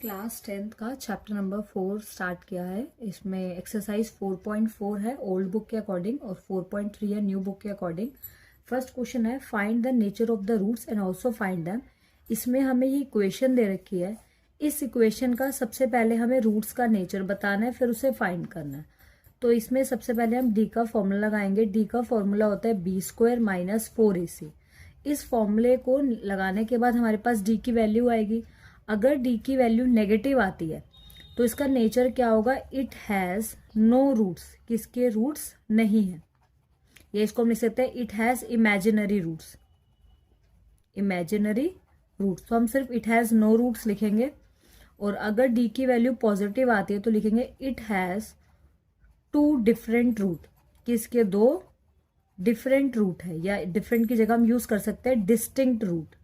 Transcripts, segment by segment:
Class 10th का chapter number 4 start किया है। इसमें एक्सरसाइज 4.4 है ओल्ड बुक के अकॉर्डिंग और 4.3 है न्यू बुक के अकॉर्डिंग। फर्स्ट क्वेश्चन है find the nature of the roots and also find them. इसमें हमें ये इक्वेशन दे रखी है। इस इक्वेशन का सबसे पहले हमें रूट्स का नेचर बताना है, फिर उसे फाइंड करना है। तो इसमें सबसे पहले हम डी का फॉर्मूला लगाएंगे। डी का फॉर्मूला होता है बी स्क्वायर माइनस 4ac। इस फॉर्मूले को लगाने के बाद हमारे पास डी की वैल्यू आएगी। अगर डी की वैल्यू नेगेटिव आती है तो इसका नेचर क्या होगा, इट हैज नो रूट्स। किसके रूट्स नहीं है, ये इसको हम लिख सकते हैं it has imaginary roots. Imaginary roots तो हम सिर्फ इट हैज नो रूट्स लिखेंगे। और अगर डी की वैल्यू पॉजिटिव आती है तो लिखेंगे it has two different root. किसके दो डिफरेंट रूट है, या डिफरेंट की जगह हम यूज कर सकते हैं डिस्टिंक्ट रूट।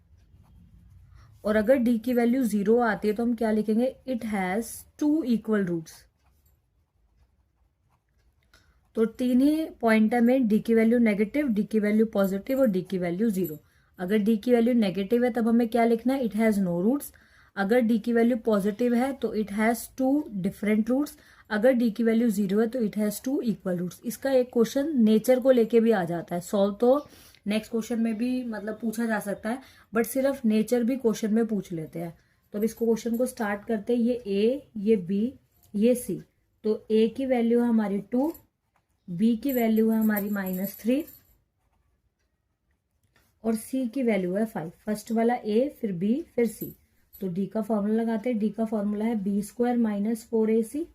और अगर डी की वैल्यू 0 आती है तो हम क्या लिखेंगे, it has two equal roots. तो तीन ही पॉइंट है में, डी की वैल्यू नेगेटिव, डी की वैल्यू पॉजिटिव और डी की वैल्यू 0। अगर डी की वैल्यू नेगेटिव है तब हमें क्या लिखना है, इट हैज नो रूट्स। अगर डी की वैल्यू पॉजिटिव है तो it has two different roots. अगर डी की वैल्यू 0 है तो it has two equal roots. इसका एक क्वेश्चन नेचर को लेके भी आ जाता है सॉल्व, तो नेक्स्ट क्वेश्चन में भी मतलब पूछा जा सकता है, बट सिर्फ नेचर भी क्वेश्चन में पूछ लेते हैं। तो अब इसको क्वेश्चन को स्टार्ट करते हैं। ये ए, ये बी, ये सी। तो ए की वैल्यू है हमारी 2, बी की वैल्यू है हमारी -3 और सी की वैल्यू है 5। फर्स्ट वाला ए, फिर बी, फिर सी। तो डी का फॉर्मूला लगाते हैं। डी का फॉर्मूला है बी स्क्वायर माइनस 4ac।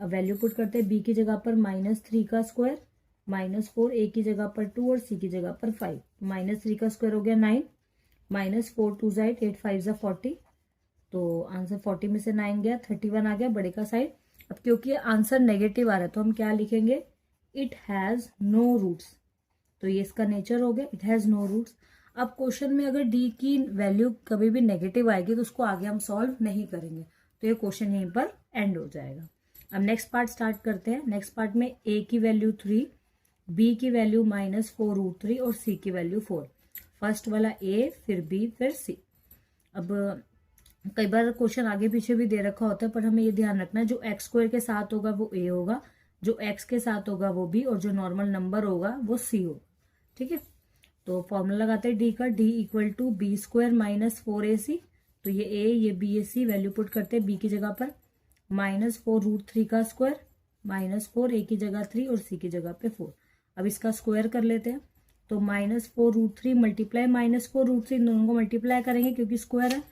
अब वैल्यू पुट करते हैं। बी की जगह पर -3 का स्क्वायर, -4, ए की जगह पर 2 और सी की जगह पर 5। -3 का स्क्वायर हो गया 9, -4 2 8, 8 5 40। तो आंसर 40 में से 9 गया, 31 आ गया बड़े का साइड। अब क्योंकि आंसर नेगेटिव आ रहा है तो हम क्या लिखेंगे, इट हैज नो रूट्स। तो ये इसका नेचर हो गया, इट हैज नो रूट्स। अब क्वेश्चन में अगर डी की वैल्यू कभी भी नेगेटिव आएगी तो उसको आगे हम सॉल्व नहीं करेंगे, तो ये क्वेश्चन यहीं पर एंड हो जाएगा। अब नेक्स्ट पार्ट स्टार्ट करते हैं। नेक्स्ट पार्ट में ए की वैल्यू 3, बी की वैल्यू -4√3 और सी की वैल्यू 4। फर्स्ट वाला ए, फिर बी, फिर सी। अब कई बार क्वेश्चन आगे पीछे भी दे रखा होता है, पर हमें ये ध्यान रखना है जो एक्स स्क्वायर के साथ होगा वो ए होगा, जो एक्स के साथ होगा वो बी, और जो नॉर्मल नंबर होगा वो सी होगा। ठीक है, तो फॉर्मूला लगाते हैं डी का। D equal to b square minus 4ac। तो ये ए, ये बी, ये सी। वैल्यू पुट करते हैं। बी की जगह पर -4√3 का स्क्वायर, -4, ए की जगह 3 और सी की जगह पे 4। अब इसका स्क्वायर कर लेते हैं। तो -4√3 मल्टीप्लाई -4√3, दोनों को मल्टीप्लाई करेंगे क्योंकि स्क्वायर है।